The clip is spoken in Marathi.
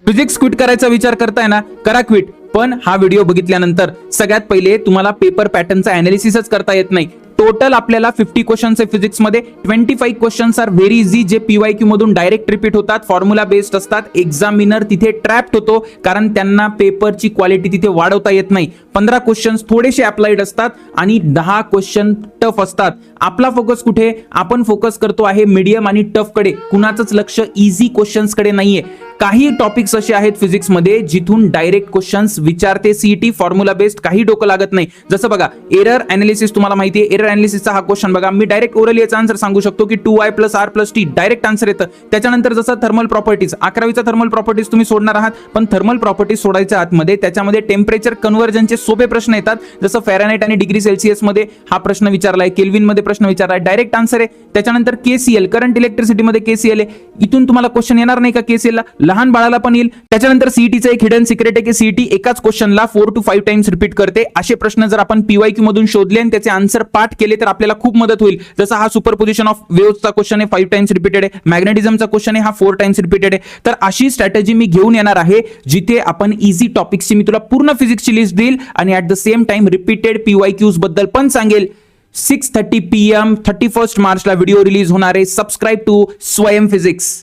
फिजिक्स क्विट करायचा विचार करताय ना, करा क्विट. पण हा व्हिडिओ बघितल्यानंतर सगळ्यात पहिले तुम्हाला पेपर पॅटर्नचा अनालिसिसच करता येत नाही. टोटल आपल्याला 50 क्वेश्चन्स आहे फिजिक्स मध्ये. 25 क्वेश्चन्स आर व्हेरी इझी, जे पीवायक्यू मधून डायरेक्ट रिपीट होतात, फॉर्म्युला बेस्ड असतात. एक्झामिनर तिथे ट्रॅप्ड होतो कारण त्यांना पेपरची क्वालिटी तिथे वाढवता येत नाही. 15 क्वेश्चन्स थोडेसे अप्लाइड असतात आणि 10 क्वेश्चन टफ असतात. आपला फोकस कुठे? आपण फोकस करतो आहे मीडियम आणि टफ कडे. कुणाचंच लक्ष इझी क्वेश्चन्स कडे नाहीये. काही टॉपिक्स असे आहेत फिजिक्स मध्ये जिथून डायरेक्ट क्वेश्चन्स विचारते सीईटी, फॉर्म्युला बेस्ड, काही डोकं लागत नाही. जसं बघा एरर अनालिसिस, तुम्हाला माहिती आहे एरर अनालिसिसचा हा क्वेश्चन बघा, मी डायरेक्ट ओरली याचा आन्सर सांगू शकतो की 2y + r + t direct answer येतं. त्याच्यानंतर जसं थर्मल प्रॉपर्टीज, 11वीचा थर्मल प्रॉपर्टीज तुम्ही सोडणार आहात, पण थर्मल प्रॉपर्टीज सोडायच्या आतमध्ये त्याच्यामध्ये टेम्परेचर कन्व्हर्जनचे सोपे प्रश्न येतात. जसं फॅरनहाइट आणि डिग्री सेल्सिअस मध्ये हा प्रश्न विचारलाय, केल्विन मध्ये प्रश्न विचारलाय, डायरेक्ट आन्सर आहे. त्याच्यानंतर केसीएल, करंट इलेक्ट्रिसिटी मध्ये केसीएल आहे, इथून तुम्हाला क्वेश्चन येणार नाही का केसीएल ला? लहान बाळाला पण येईल. त्याच्यानंतर सीईटीचं एक हिडन सिक्रेट आहे की सीईटी एकाच क्वेश्चनला 4 to 5 टाइम्स रिपीट करते. असे प्रश्न जर आपण पीवायक्यू मधून शोधले आणि त्याचे आन्सर पाठ केले तर आपल्याला खूप मदत होईल. जसा हा सुपरपोजिशन ऑफ वेव्हचा क्वेश्चन आहे, 5 टाइम्स रिपीटेड आहे. मॅग्नेटिझमचा क्वेश्चन आहे, हा 4 टाइम्स रिपीटेड आहे. तर अशी स्ट्रॅटेजी मी घेऊन येणार आहे जिथे आपण इझी टॉपिक्सची मी तुला पूर्ण फिजिक्सची लिस्ट देईल आणि at the same time repeated PYQs बद्दल पण सांगेल. 6:30 PM 31 मार्चला व्हिडिओ रिलीज होणार आहे. सबस्क्राईब टू स्वयं फिजिक्स.